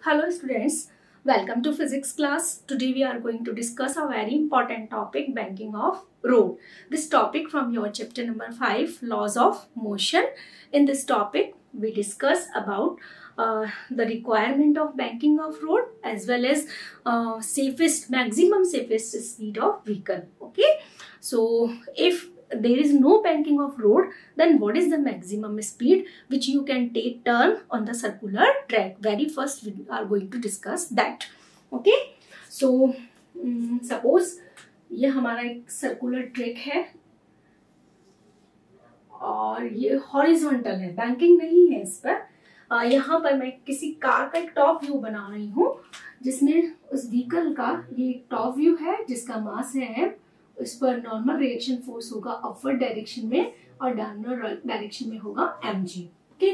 Hello students, welcome to physics class. Today we are going to discuss a very important topic, banking of road. This topic from your chapter number 5, laws of motion. In this topic we discuss about the requirement of banking of road as well as maximum safest speed of vehicle. Okay, so if there is no banking of road, then what is the maximum speed which you can take turn on the circular track? Very first we are going to discuss that. Okay, so suppose ये हमारा एक circular track है और ये horizontal है, banking नहीं है इस पर। यहाँ पर मैं किसी कार का एक टॉप व्यू बना रही हूँ जिसमें उस व्हीकल का ये एक टॉप व्यू है जिसका मास है, इस पर नॉर्मल रिएक्शन फोर्स होगा अपवर्ड डायरेक्शन में और डाउनवर्ड डायरेक्शन में होगा mg। Okay,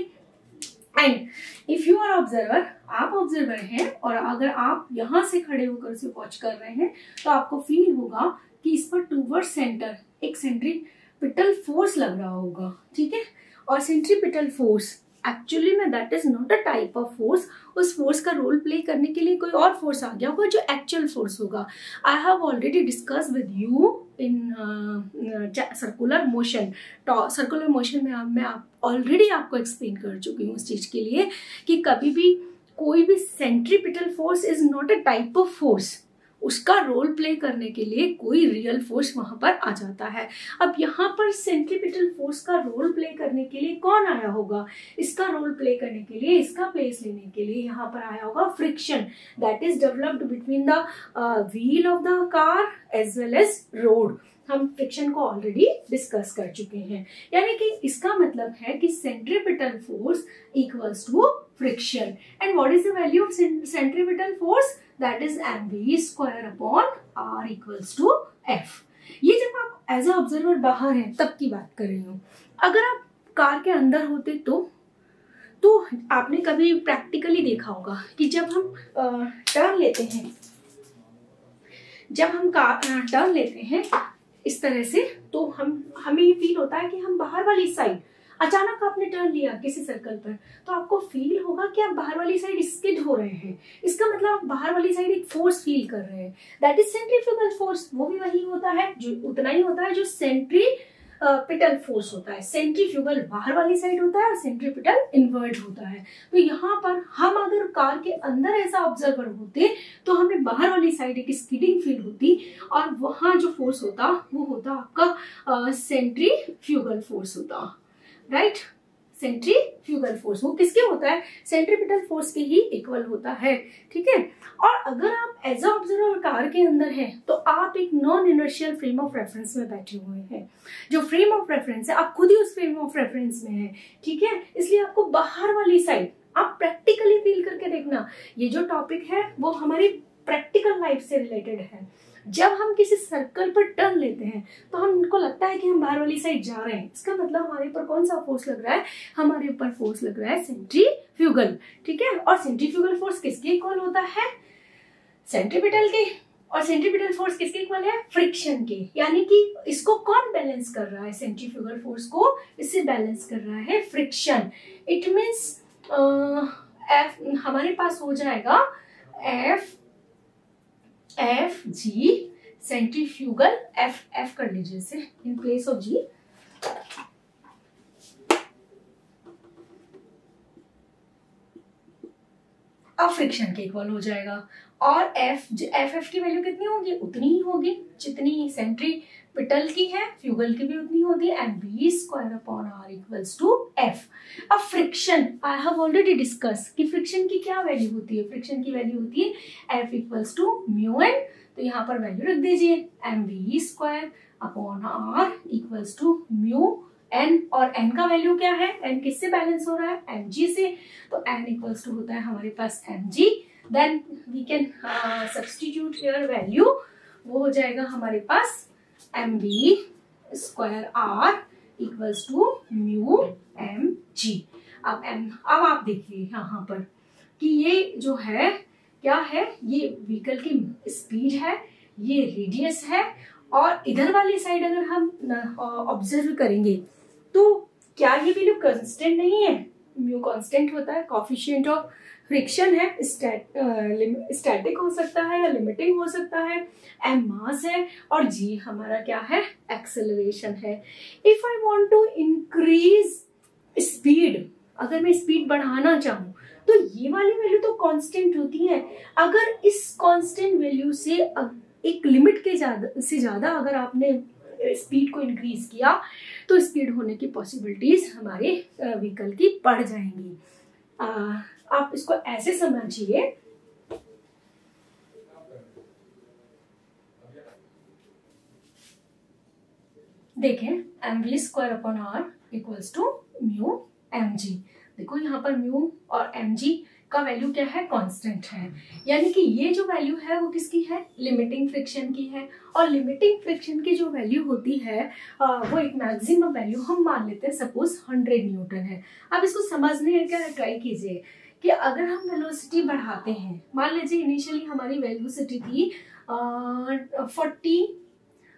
and if you are observer, आप ऑब्जर्वर हैं और अगर आप यहाँ से खड़े होकर उसे वॉच कर रहे हैं तो आपको फील होगा कि इस पर टूवर्ड सेंटर एक सेंट्रीपिटल फोर्स लग रहा होगा, ठीक है। और सेंट्रीपिटल फोर्स एक्चुअली में that is not a type of force. उस फोर्स का रोल प्ले करने के लिए कोई और फोर्स आ गया होगा जो एक्चुअल फोर्स होगा। आई have already discuss with you in circular motion. Circular motion में मैं ऑलरेडी आपको एक्सप्लेन कर चुकी हूँ उस चीज के लिए कि कभी भी कोई भी centripetal force is not a type of force. उसका रोल प्ले करने के लिए कोई रियल फोर्स वहां पर आ जाता है। अब यहाँ पर सेंट्रीपिटल फोर्स का रोल प्ले करने के लिए कौन आया होगा? इसका रोल प्ले करने के लिए, इसका प्लेस लेने के लिए यहाँ पर आया होगा friction that is developed between the wheel of the car as well as road. हम फ्रिक्शन को ऑलरेडी डिस्कस कर चुके हैं, यानी कि इसका मतलब है कि centripetal force equals to friction. And what is the value of centripetal force? That is mv square upon r equals to f। ये जब आप एज अ ऑब्जर्वर बाहर हैं तब की बात कर रही हूँ। अगर आप कार के अंदर होते तो आपने कभी प्रैक्टिकली देखा होगा कि जब हम टर्न लेते हैं, टर्न लेते हैं इस तरह से, तो हमें ये फील होता है कि हम बाहर वाली साइड, अचानक आपने टर्न लिया किसी सर्कल पर तो आपको फील होगा कि आप बाहर वाली साइड स्किड हो रहे हैं। इसका मतलब आप बाहर वाली साइड एक फोर्स फील कर रहे हैं, दैट इज सेंट्रीफ्यूगल फोर्स। वो भी वही होता है, जो उतना ही होता है जो सेंट्रीपिटल फोर्स होता है। सेंट्रीफ्यूगल बाहर वाली साइड होता है और सेंट्रीपिटल इनवर्ट होता है। तो यहाँ पर हम अगर कार के अंदर ऐसा ऑब्जर्वर होते तो हमें बाहर वाली साइड एक स्किडिंग फील होती और वहां जो फोर्स होता वो होता आपका सेंट्रीफ्यूगल फोर्स होता, राइट। सेंट्रीफ्यूगल फोर्स वो किसके होता है? सेंट्रीपिटल फोर्स के ही इक्वल होता है, ठीक है। और अगर आप एज अ ऑब्जर्वर कार के अंदर हैं तो आप एक non inertial frame of reference में बैठे हुए हैं। जो फ्रेम ऑफ रेफरेंस है, आप खुद ही उस फ्रेम ऑफ रेफरेंस में हैं, ठीक है। इसलिए आपको बाहर वाली साइड आप प्रैक्टिकली फील करके देखना। ये जो टॉपिक है वो हमारी प्रैक्टिकल लाइफ से रिलेटेड है। जब हम किसी सर्कल पर टर्न लेते हैं तो हमको लगता है कि हम बाहर वाली साइड जा रहे हैं। इसका मतलब हमारे ऊपर कौन सा फोर्स लग रहा है? हमारे ऊपर फोर्स लग रहा है सेंट्रीफ्यूगल, ठीक है। और सेंट्रीफ्यूगल फोर्स किसके इक्वल होता है? सेंट्रीपिटल के। और सेंट्रीपिटल फोर्स किसके इक्वल है? फ्रिक्शन के। यानी कि इसको कौन बैलेंस कर रहा है? सेंट्रीफ्यूगल फोर्स को इससे बैलेंस कर रहा है फ्रिक्शन। इट मीन्स हमारे पास हो जाएगा एफ जी सेंट्रीफ्यूगल, एफ कर लीजिए इसे इन प्लेस ऑफ जी। अब फ्रिक्शन के इक्वल हो जाएगा और एफ की वैल्यू कितनी होगी? उतनी ही होगी जितनी सेंट्रीपिटल की है, फ्यूगल की भी उतनी होगी। And v square upon r equals to f। अब friction I have already discuss कि फ्रिक्शन की क्या वैल्यू होती है। फ्रिक्शन की वैल्यू होती है f equals to mu n. तो यहाँ पर वैल्यू रख दीजिए mv square upon r equals to mu n। और n का वैल्यू क्या है? n किससे बैलेंस हो रहा है? mg से। तो n इक्वल्स टू होता है हमारे पास mg। Then we can substitute here value, वो हो जाएगा हमारे पास mv square r equals to mu mg। अब आप देखिए यहाँ पर कि ये जो है क्या है? ये व्हीकल की स्पीड है, ये रेडियस है और इधर वाली साइड अगर हम ऑब्जर्व करेंगे तो क्या ये वैल्यू कांस्टेंट नहीं है? म्यू कांस्टेंट होता है, कोफिशिएंट ऑफ फ्रिक्शन है, स्टैटिक हो सकता है या लिमिटिंग हो सकता है, एम मास है और जी हमारा क्या है, एक्सेलरेशन है। If I want to increase speed, अगर मैं स्पीड बढ़ाना चाहूं तो ये वाली वैल्यू तो कांस्टेंट होती है। अगर इस कांस्टेंट वैल्यू से एक लिमिट के ज्यादा अगर आपने स्पीड को इंक्रीज किया तो स्पीड होने की पॉसिबिलिटीज हमारे व्हीकल की बढ़ जाएंगी। आप इसको ऐसे समझिए, देखें mv square upon r equals to mu mg। देखो यहाँ पर म्यू और mg का वैल्यू क्या है, कांस्टेंट है, यानी कि ये जो वैल्यू है वो किसकी है, लिमिटिंग फ्रिक्शन की है। और लिमिटिंग फ्रिक्शन की जो वैल्यू होती है वो एक मैक्सिमम वैल्यू हम मान लेते हैं, सपोज 100 न्यूटन है। अब इसको समझने का ट्राई कीजिए कि अगर हम वेलोसिटी बढ़ाते हैं, मान लीजिए इनिशियली हमारी वेलोसिटी थी 40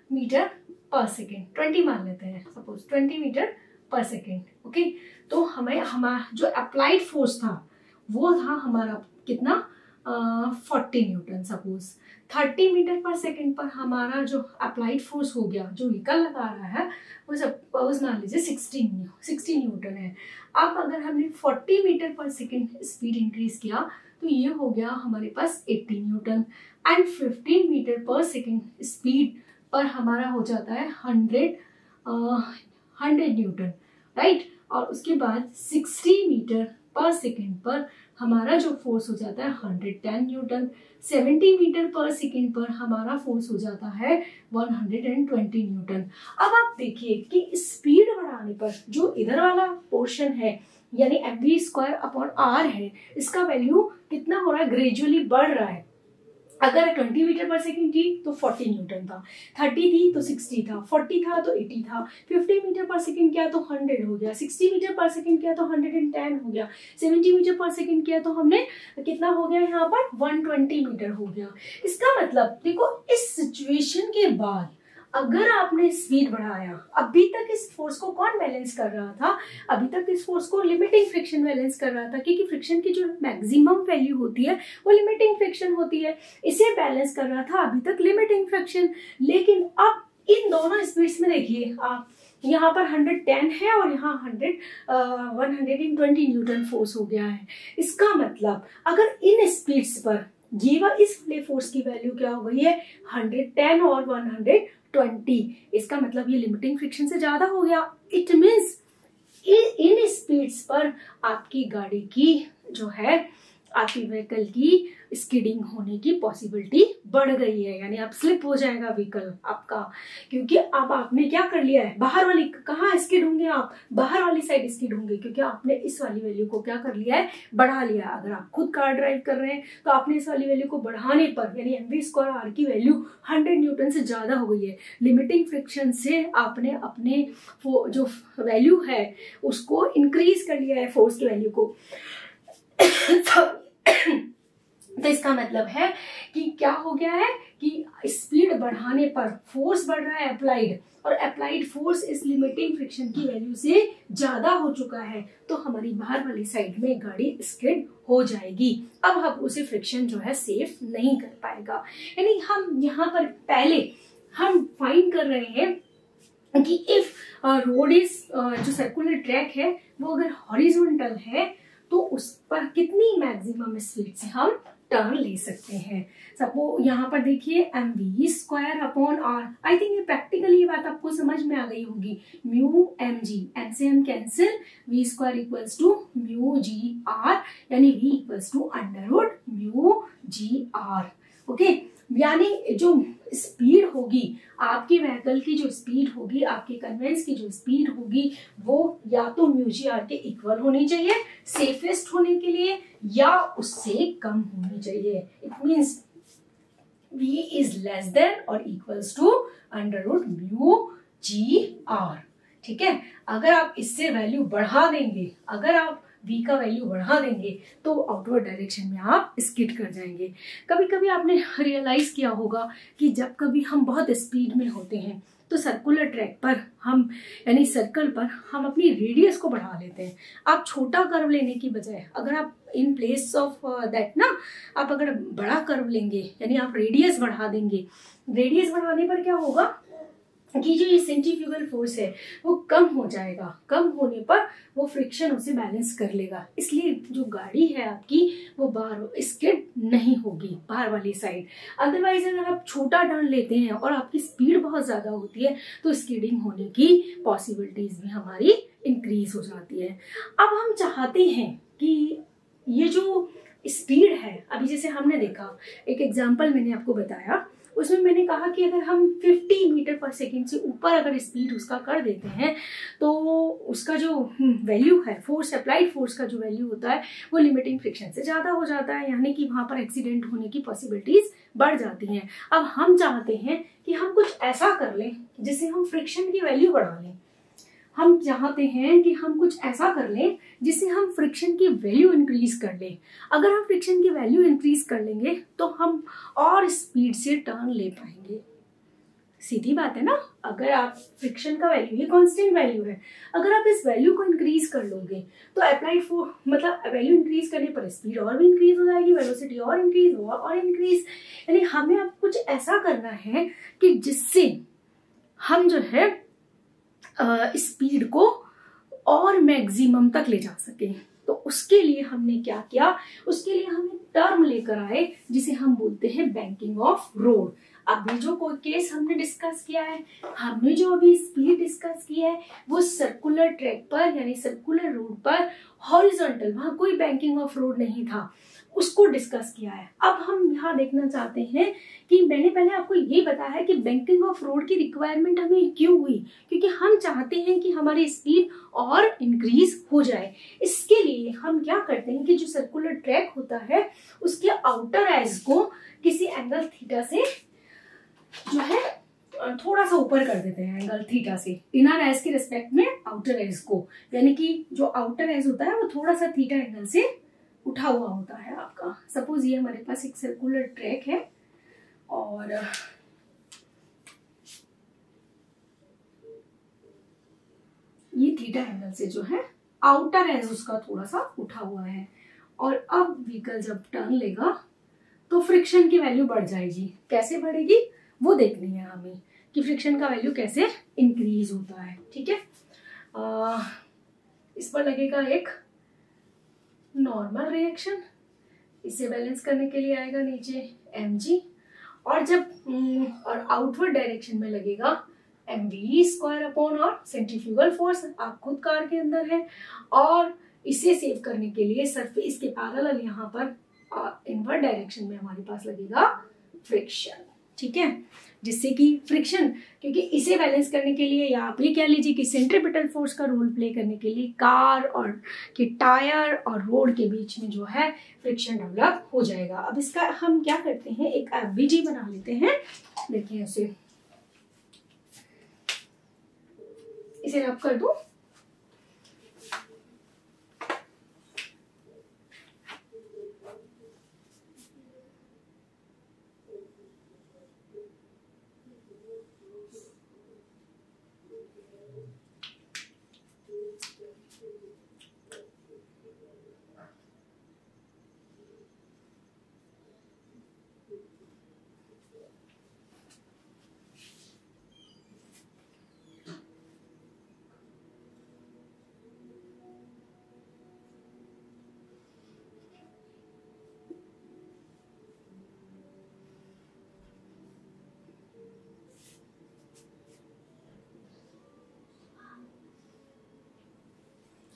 मीटर पर सेकेंड, 20 मान लेते हैं, सपोज 20 मीटर पर सेकेंड, ओके। तो हमारा जो अप्लाइड फोर्स था वो था हमारा कितना, 40 न्यूटन। सपोज 30 मीटर पर सेकेंड पर हमारा जो अप्लाइड फोर्स हो गया, जो व्हीकल लगा रहा है, वो सपोज मान लीजिए 60 न्यूटन है। अब अगर हमने 40 मीटर पर सेकेंड स्पीड इंक्रीज किया तो ये हो गया हमारे पास 80 न्यूटन। एंड 15 मीटर पर सेकेंड स्पीड पर हमारा हो जाता है 100 न्यूटन, राइट। और उसके बाद 60 मीटर पर सेकेंड पर हमारा जो फोर्स हो जाता है 110 न्यूटन। 70 मीटर पर सेकेंड पर हमारा फोर्स हो जाता है 120 न्यूटन। अब आप देखिए कि स्पीड बढ़ाने पर जो इधर वाला पोर्शन है यानी mv स्क्वायर अपॉन आर है, इसका वैल्यू कितना हो रहा है, ग्रेजुअली बढ़ रहा है। अगर 20 मीटर पर सेकेंड थी तो 40 न्यूटन था, 30 थी तो 60 था, 40 था तो 80 था, 50 मीटर पर सेकेंड किया तो 100 हो गया, 60 मीटर पर सेकेंड किया तो 110 हो गया, 70 मीटर पर सेकेंड किया तो हमने कितना हो गया यहाँ पर 120 मीटर हो गया। इसका मतलब देखो, इस सिचुएशन के बाद अगर आपने स्पीड बढ़ाया, अभी तक इस फोर्स को कौन बैलेंस कर रहा था, अभी तक इस फोर्स को लिमिटिंग फ्रिक्शन बैलेंस कर रहा था, क्योंकि फ्रिक्शन की जो मैक्सिमम वैल्यू होती है वो लिमिटिंग फ्रिक्शन होती है, इसे बैलेंस कर रहा था अभी तक लिमिटिंग फ्रिक्शन। लेकिन अब इन दोनों स्पीड्स में देखिए, आप यहाँ पर 110 है और यहाँ 120 न्यूटन फोर्स हो गया है। इसका मतलब अगर इन स्पीड्स पर इस वाले फोर्स की वैल्यू क्या हो गई है, 110 और 120, इसका मतलब ये लिमिटिंग फ्रिक्शन से ज्यादा हो गया। इट मीन्स इन स्पीड्स पर आपकी गाड़ी की जो है, आपकी व्हीकल की स्किडिंग होने की पॉसिबिलिटी बढ़ गई है, यानी अब स्लिप हो जाएगा व्हीकल आपका, क्योंकि अब आपने क्या कर लिया है, बाहर वाली, कहाँ स्किड होंगे आप, बाहर वाली साइड स्किड होंगे, क्योंकि आपने इस वाली वैल्यू को क्या कर लिया है, बढ़ा लिया। अगर आप खुद कार ड्राइव कर रहे हैं तो आपने इस वाली वैल्यू को बढ़ाने पर, यानी mv स्क्वायर आर की वैल्यू 100 न्यूटन से ज्यादा हो गई है, लिमिटिंग फ्रिक्शन से आपने अपने जो वैल्यू है उसको इंक्रीज कर लिया है, फोर्स की वैल्यू को। तो इसका मतलब है कि क्या हो गया है कि स्पीड बढ़ाने पर फोर्स बढ़ रहा है अप्लाइड, और अप्लाइड फोर्स इस लिमिटिंग फ्रिक्शन की वैल्यू से ज्यादा हो चुका है, तो हमारी बाहर वाली साइड में गाड़ी स्किड हो जाएगी। अब हम उसे फ्रिक्शन जो है सेफ नहीं कर पाएगा। यानी हम यहाँ पर पहले हम फाइंड कर रहे हैं कि इफ रोड इज, जो सर्कुलर ट्रैक है वो अगर हॉरिजॉन्टल है तो उस पर कितनी मैक्सिमम स्पीड से हम टर्न ले सकते हैं। सपोज यहाँ पर देखिए mv square upon r, I think ये प्रैक्टिकली ये बात आपको समझ में आ गई होगी। म्यू mg, एम से m cancel, v square equals to mu g r, यानी v equals to under root mu g r, okay. यानी जो स्पीड होगी, आपकी व्हीकल की जो स्पीड होगी, आपके कन्वेंस की जो स्पीड होगी, वो या तो म्यू जी आर के इक्वल होनी चाहिए सेफेस्ट होने के लिए, या उससे कम होनी चाहिए। It means v is less than और equals to under root mu g r, ठीक है। अगर आप इससे वैल्यू बढ़ा देंगे, अगर आप v का वैल्यू बढ़ा देंगे तो आउटवर्ड डायरेक्शन में आप स्किड कर जाएंगे। कभी कभी आपने रियलाइज किया होगा कि जब कभी हम बहुत स्पीड में होते हैं तो सर्कुलर ट्रैक पर हम यानी सर्कल पर हम अपनी रेडियस को बढ़ा लेते हैं। आप छोटा कर्व लेने की बजाय अगर आप इन प्लेस ऑफ दैट ना आप अगर बड़ा कर्व लेंगे यानी आप रेडियस बढ़ा देंगे, रेडियस बढ़ाने पर क्या होगा कि जो ये सेंट्रीफ्यूगल फोर्स है वो कम हो जाएगा, कम होने पर वो फ्रिक्शन उसे बैलेंस कर लेगा, इसलिए जो गाड़ी है आपकी वो बाहर स्किड नहीं होगी बाहर वाली साइड। अदरवाइज अगर आप छोटा टर्न लेते हैं और आपकी स्पीड बहुत ज्यादा होती है तो स्किडिंग होने की पॉसिबिलिटीज भी हमारी इंक्रीज हो जाती है। अब हम चाहते हैं कि ये जो स्पीड है, अभी जैसे हमने देखा एक एग्जाम्पल मैंने आपको बताया, उसमें मैंने कहा कि अगर हम 50 मीटर पर सेकेंड से ऊपर अगर स्पीड उसका कर देते हैं तो उसका जो वैल्यू है, फोर्स अप्लाइड फोर्स का जो वैल्यू होता है वो लिमिटिंग फ्रिक्शन से ज्यादा हो जाता है, यानी कि वहां पर एक्सीडेंट होने की पॉसिबिलिटीज बढ़ जाती हैं। अब हम चाहते हैं कि हम कुछ ऐसा कर लें जिससे हम फ्रिक्शन की वैल्यू बढ़ा लें। हम चाहते हैं कि हम कुछ ऐसा कर लें जिससे हम फ्रिक्शन की वैल्यू इंक्रीज कर लें। अगर हम फ्रिक्शन की वैल्यू इंक्रीज कर लेंगे तो हम और स्पीड से टर्न ले पाएंगे। सीधी बात है ना, अगर आप फ्रिक्शन का वैल्यू ये कांस्टेंट वैल्यू है, अगर आप इस वैल्यू को इंक्रीज कर लोगे तो अप्लाइड फोर्स मतलब वैल्यू इंक्रीज करने पर स्पीड और भी इंक्रीज हो जाएगी, वेलोसिटी और इंक्रीज और इंक्रीज। यानी हमें अब कुछ ऐसा करना है कि जिससे हम जो है स्पीड को और मैक्सिमम तक ले जा सके। तो उसके लिए हमने क्या किया, उसके लिए हम एक टर्म लेकर आए जिसे हम बोलते हैं बैंकिंग ऑफ रोड। अभी जो कोई केस हमने डिस्कस किया है, हमने जो अभी स्पीड डिस्कस की है वो सर्कुलर ट्रैक पर यानी सर्कुलर रोड पर हॉरिजॉन्टल, वहां कोई बैंकिंग ऑफ रोड नहीं था, उसको डिस्कस किया है। अब हम यहाँ देखना चाहते हैं कि मैंने पहले आपको ये बताया है कि बैंकिंग ऑफ रोड की रिक्वायरमेंट हमें क्यों हुई, क्योंकि हम चाहते हैं कि हमारी स्पीड और इंक्रीज हो जाए। इसके लिए हम क्या करते हैं कि जो सर्कुलर ट्रैक होता है उसके आउटर एज को किसी एंगल थीटा से जो है थोड़ा सा ऊपर कर देते हैं, एंगल थीटा से इनर एज के रिस्पेक्ट में आउटर एज को, यानी कि जो आउटर एज होता है वो थोड़ा सा थीटा एंगल से उठा हुआ होता है आपका। सपोज ये हमारे पास एक सर्कुलर ट्रैक है और ये थीटा एंगल से जो है आउटर एज उसका थोड़ा सा उठा हुआ है, और अब व्हीकल जब टर्न लेगा तो फ्रिक्शन की वैल्यू बढ़ जाएगी। कैसे बढ़ेगी वो देखनी है हमें कि फ्रिक्शन का वैल्यू कैसे इंक्रीज होता है। ठीक है, इस पर लगेगा एक नॉर्मल रिएक्शन, इसे बैलेंस करने के लिए आएगा नीचे mg, और जब और आउटवर्ड डायरेक्शन में लगेगा mv स्क्वायर अपॉन और सेंट्रीफ्यूगल फोर्स आप खुद कार के अंदर है, और इसे सेव करने के लिए सरफेस के पैरेलल यहाँ पर इनवर्ड डायरेक्शन में हमारे पास लगेगा फ्रिक्शन। ठीक है, जिससे कि फ्रिक्शन, क्योंकि इसे बैलेंस करने के लिए या आप ये कह लीजिए कि सेंट्रीपिटल फोर्स का रोल प्ले करने के लिए कार और के टायर और रोड के बीच में जो है फ्रिक्शन डेवलप हो जाएगा। अब इसका हम क्या करते हैं, एक एफबीजी बना लेते हैं। देखिए इसे रब कर दूं।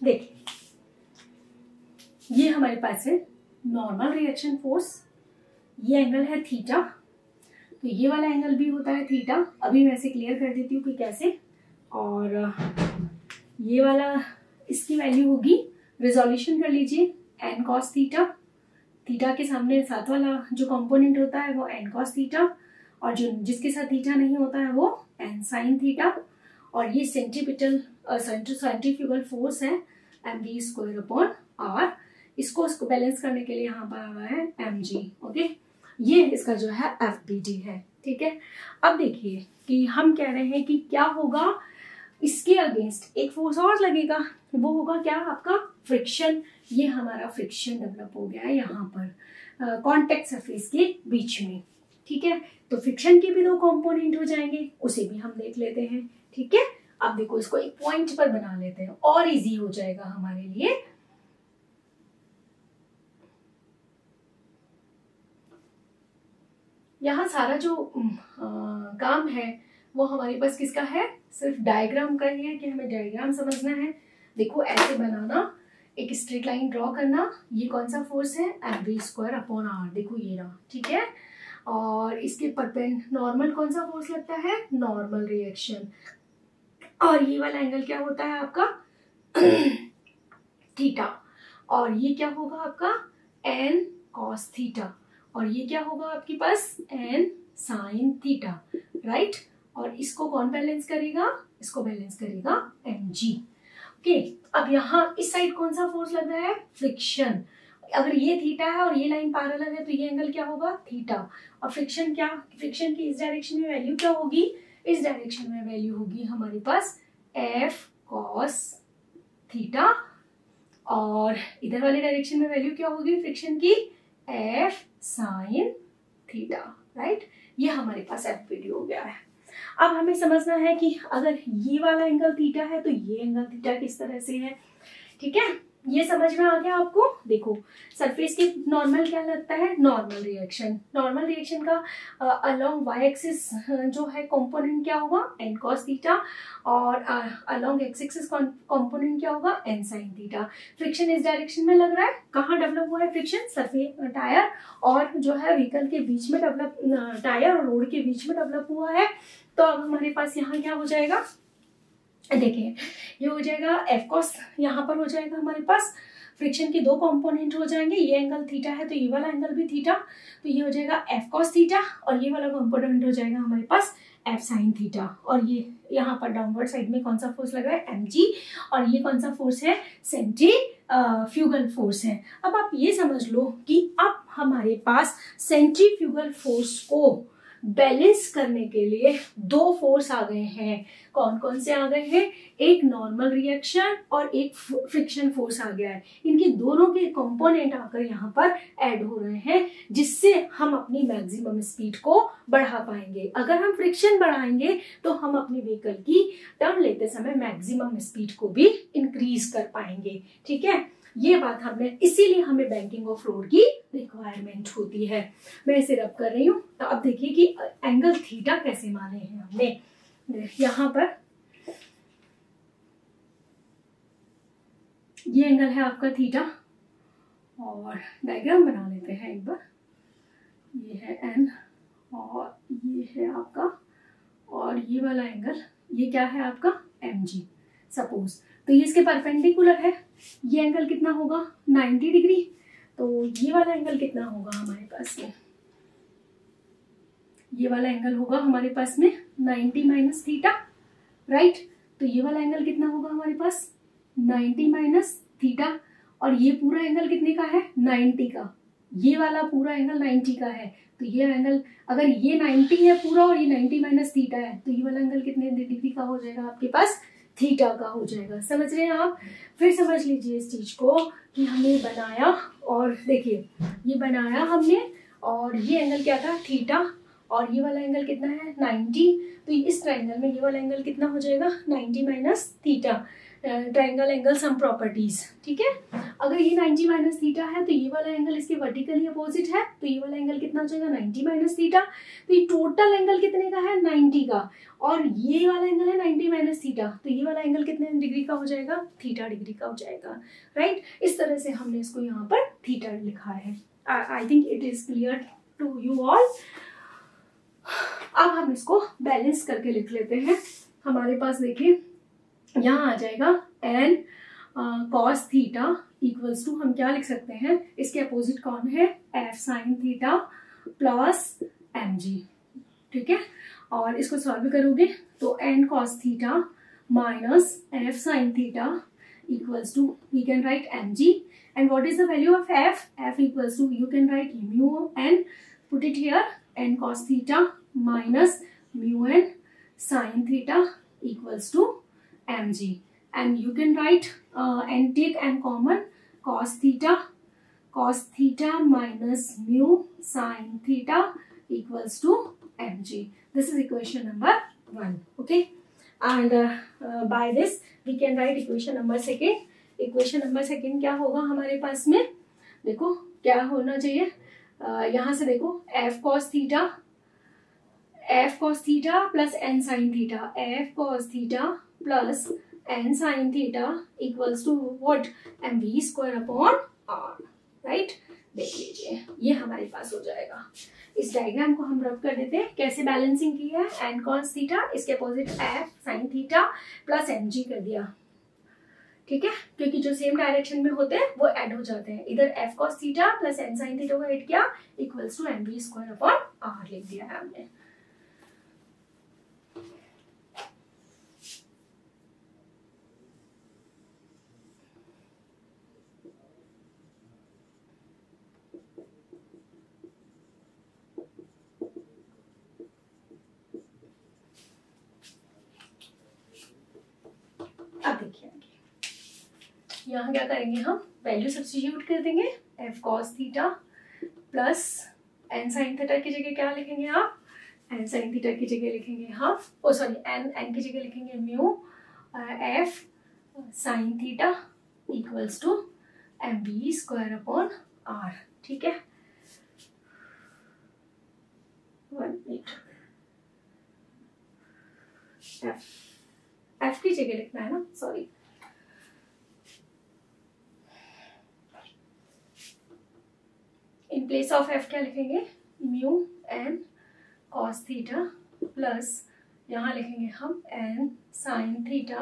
देखिए ये हमारे पास है नॉर्मल रिएक्शन फोर्स, ये एंगल है थीटा, तो ये वाला एंगल भी होता है थीटा। अभी मैं इसे क्लियर कर देती हूँ कि कैसे। और ये वाला इसकी वैल्यू होगी, रिजोल्यूशन कर लीजिए, एन कॉस थीटा। थीटा के सामने साथ वाला जो कंपोनेंट होता है वो एन कॉस थीटा, और जो जिसके साथ थीटा नहीं होता है वो एन साइन थीटा। और ये सेंट्रीफ्यूगल फोर्स है mv स्क्वायर अपॉन आर। इसको बैलेंस करने के लिए यहाँ पर आ रहा है mg। ओके, ये इसका जो है एफबीडी है। ठीक है। अब देखिए कि हम कह रहे हैं कि क्या होगा, इसके अगेंस्ट एक फोर्स और लगेगा, वो होगा क्या, आपका फ्रिक्शन। ये हमारा फ्रिक्शन डेवलप हो गया है यहाँ पर कॉन्टेक्ट सरफेस के बीच में, ठीक है। तो फ्रिक्शन के भी दो कंपोनेंट हो जाएंगे, उसे भी हम देख लेते हैं, ठीक है। अब देखो इसको एक पॉइंट पर बना लेते हैं और इजी हो जाएगा हमारे लिए। यहाँ सारा जो काम है वो हमारे पास किसका है, सिर्फ डायग्राम का ही है कि हमें डायग्राम समझना है। देखो ऐसे बनाना, एक स्ट्रेट लाइन ड्रॉ करना, ये कौन सा फोर्स है, mv स्क्वायर अपॉन r, देखो ये रहा, ठीक है। और इसके नॉर्मल कौन सा फोर्स लगता है, नॉर्मल रिएक्शन। और ये वाला एंगल क्या होता है आपका थीटा, और ये क्या होगा आपका n cos थीटा, और ये क्या होगा आपके पास n sin थीटा, राइट। और इसको कौन बैलेंस करेगा, इसको बैलेंस करेगा mg। ओके, अब यहाँ इस साइड कौन सा फोर्स लग रहा है, फ्रिक्शन। अगर ये थीटा है और ये लाइन पैरेलल है तो ये एंगल क्या होगा, थीटा। और फ्रिक्शन क्या, फ्रिक्शन की इस डायरेक्शन में वैल्यू क्या होगी, इस डायरेक्शन में वैल्यू होगी हमारे पास f cos थीटा, और इधर वाले डायरेक्शन में वैल्यू क्या होगी फ्रिक्शन की, f sin थीटा, राइट। ये हमारे पास एफ हो गया है। अब हमें समझना है कि अगर ये वाला एंगल थीटा है तो ये एंगल थीटा किस तरह से है, ठीक है। ये समझ में आ गया आपको। देखो सरफेस के नॉर्मल क्या लगता है, नॉर्मल रिएक्शन। नॉर्मल रिएक्शन का अलोंग वाई एक्सिस जो है कंपोनेंट क्या होगा, एन कॉस थीटा, और अलोंग एक्स एक्सिस कंपोनेंट क्या होगा, एन साइन थीटा। फ्रिक्शन इस डायरेक्शन में लग रहा है, कहाँ डेवलप हुआ है फ्रिक्शन, सरफेस टायर और जो है व्हीकल के बीच में डेवलप, टायर और रोड के बीच में डेवलप हुआ है। तो अब हमारे पास यहाँ क्या हो जाएगा, देखिए ये हो जाएगा एफ कॉस, यहाँ पर हो जाएगा हमारे पास फ्रिक्शन के दो कंपोनेंट हो जाएंगे। ये एंगल थीटा है तो ये वाला एंगल भी थीटा, तो ये हो जाएगा एफ कॉस थीटा, और ये वाला कंपोनेंट हो जाएगा हमारे पास एफ साइन थीटा। और ये यहाँ पर डाउनवर्ड साइड में कौन सा फोर्स लग रहा है, एम जी, और ये कौन सा फोर्स है, सेंट्रीफ्यूगल फोर्स है। अब आप ये समझ लो कि अब हमारे पास सेंट्रीफ्यूगल फोर्स को बैलेंस करने के लिए दो फोर्स आ गए हैं। कौन कौन से आ गए हैं, एक नॉर्मल रिएक्शन और एक फ्रिक्शन फोर्स आ गया है। इनके दोनों के कंपोनेंट आकर यहाँ पर ऐड हो रहे हैं, जिससे हम अपनी मैक्सिमम स्पीड को बढ़ा पाएंगे। अगर हम फ्रिक्शन बढ़ाएंगे तो हम अपनी व्हीकल की टर्न लेते समय मैक्सिमम स्पीड को भी इंक्रीज कर पाएंगे, ठीक है। ये बात हमने, इसीलिए हमें बैंकिंग ऑफ लोड की रिक्वायरमेंट होती है। मैं इसे रब कर रही हूँ। तो अब देखिए कि एंगल थीटा कैसे माने हैं हमने। यहाँ पर ये एंगल है आपका थीटा, और डायग्राम बना लेते हैं एक बार। ये है एन और ये है आपका, और ये वाला एंगल ये क्या है आपका, एम जी सपोज। तो ये इसके परपेंडिकुलर है। ये एंगल कितना होगा, 90 डिग्री। तो ये वाला एंगल कितना होगा हमारे पास में, ये वाला एंगल होगा हमारे पास में 90 माइनस थीटा, राइट। तो ये वाला एंगल कितना होगा हमारे पास, 90 माइनस थीटा। और ये पूरा एंगल कितने का है, 90 का। ये वाला पूरा एंगल 90 का है। तो ये एंगल, अगर ये 90 है पूरा और ये 90 माइनस थीटा है, तो ये वाला एंगल कितने डिग्री का हो जाएगा आपके पास, थीटा का हो जाएगा। समझ रहे हैं आप। फिर समझ लीजिए इस चीज को कि हमने बनाया, और देखिए ये बनाया हमने, और ये एंगल क्या था, थीटा, और ये वाला एंगल कितना है, 90। तो इस ट्राइंगल में ये वाला एंगल कितना हो जाएगा, 90 minus theta. Triangle angle sum properties, ठीक है। अगर ये 90 माइनस थीटा है तो ये वाला एंगल इसके वर्टिकली अपोजिट है, तो ये वाला एंगल कितना हो जाएगा, 90 माइनस थीटा। तो ये टोटल एंगल कितने का है, 90 का, और ये वाला एंगल है 90 माइनस थीटा। तो ये वाला एंगल कितने डिग्री का हो जाएगा, थीटा डिग्री का हो जाएगा, राइट। इस तरह से हमने इसको यहाँ पर थीटा लिखा है। I think it is clear to you all. अब हम इसको बैलेंस करके लिख लेते हैं। हमारे पास देखिए यहाँ आ जाएगा n cos theta equals to, हम क्या लिख सकते हैं, इसके अपोजिट कौन है, f sine theta plus m g, ठीक है। और इसको सॉल्व करोगे तो n cos theta minus f sine theta equals to, we can write mg, and what is the value of f equals to, you can write mu and put it here, n cos theta minus mu n sin theta equals to mg. And you can write and take n common, cos theta minus mu sin theta equals to mg. This is equation number 1. Okay, and by this we can write equation number 2. Equation number 2 क्या होगा हमारे पास में, देखो क्या होना चाहिए, यहाँ से देखो f cos theta plus n sin theta, f cos theta plus n sin theta equals to what, mv square upon r, right. देख लीजिए ये हमारे पास हो जाएगा। इस डायग्राम को हम रब कर देते हैं, कैसे बैलेंसिंग की है, n cos थीटा इसके opposite f sin theta plus mg कर दिया, ठीक है, क्योंकि जो सेम डायरेक्शन में होते हैं वो ऐड हो जाते हैं। इधर f cos theta plus n sin theta को ऐड किया equals to mv square upon r लिख दिया है हमने। अब देखिए यहाँ क्या करेंगे, हम वैल्यू सब्स्टिट्यूट कर देंगे, f cos theta plus n sin theta की जगह क्या लिखेंगे आप, n sin थीटा की जगह लिखेंगे हाफ, ओ सॉरी n की जगह लिखेंगे mu f sin theta equals to mv square upon r, ठीक है। 1 मिनट, f की जगह लिखना है ना, sorry, in place of f क्या लिखेंगे, mu n cos theta plus यहाँ लिखेंगे हम n sin theta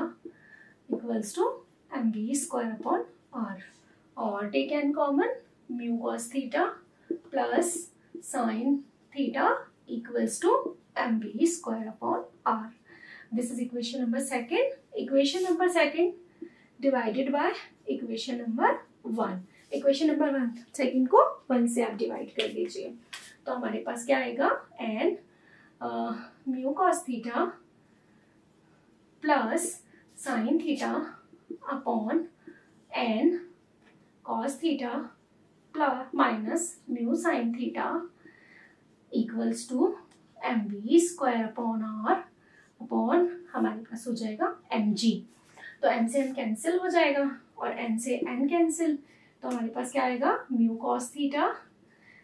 equals to mv square upon r, और take n common, mu cos theta plus sin theta equals to mv square upon r। This is equation number 2। Equation number 2 divided by equation number 1। Equation number 2 को 1 से आप divide कर दीजिए, तो हमारे पास क्या आएगा, n mu cos theta plus sin theta upon n cos theta plus minus mu sin theta equals to mv square upon r upon हमारे पास हो जाएगा mg। तो m से m कैंसिल हो जाएगा और n से n कैंसिल, तो हमारे पास क्या आएगा, mu cos theta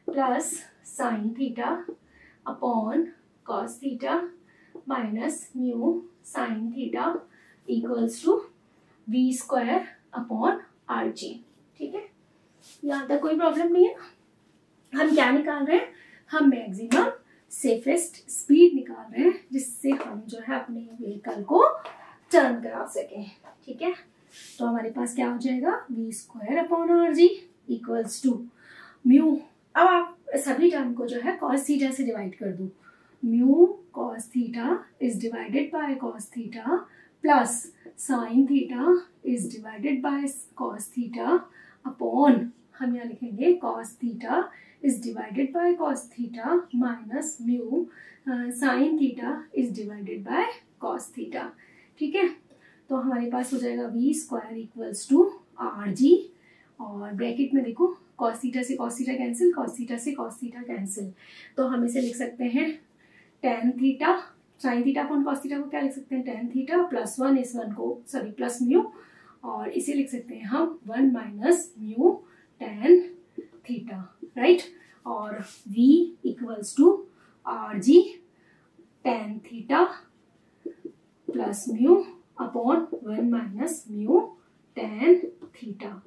plus sin theta upon cos theta minus mu sin theta equals to v square upon rg, ठीक है। यहाँ तक कोई प्रॉब्लम नहीं है। हम क्या निकाल रहे हैं, हम मैक्सिमम सेफेस्ट स्पीड निकाल रहे हैं, जिससे हम जो है अपने व्हीकल को टर्न करा सकें, ठीक है। तो हमारे पास क्या हो जाएगा, v square upon r g equals to mu, अब आप सभी टर्म को जो है cos थीटा से डिवाइड कर दो, mu cos theta is divided by cos theta plus sin theta is divided by cos theta upon, हम यहाँ लिखेंगे cos theta is divided by cos theta minus mu sin theta is divided by cos theta, ठीक है। तो हमारे पास हो जाएगा v square equals to are g, और ब्रैकेट में देखो cos थीटा से cos theta cancel, cos theta से cos थीटा कैंसिल, तो हम इसे लिख सकते हैं tan theta sin theta upon cos theta को क्या लिख सकते हैं, tan थीटा प्लस 1 इस 1 को सॉरी प्लस म्यू, और इसे लिख सकते हैं हम 1 minus mu tan theta, right. और v equals to are g tan theta plus mu upon 1 minus mu tan theta,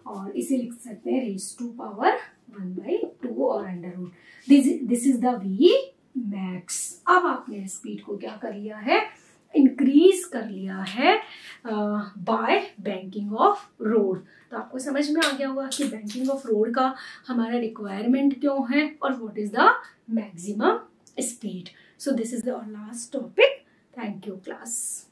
और इसे लिख सकते हैं रेज टू पावर 1/2 और under root, this is the v max. अब आपने स्पीड को क्या कर लिया है, इंक्रीज कर लिया है बाय बैंकिंग ऑफ रोड। तो आपको समझ में आ गया होगा कि बैंकिंग ऑफ रोड का हमारा रिक्वायरमेंट क्यों है और what is the maximum speed. So this is the last topic. Thank you class.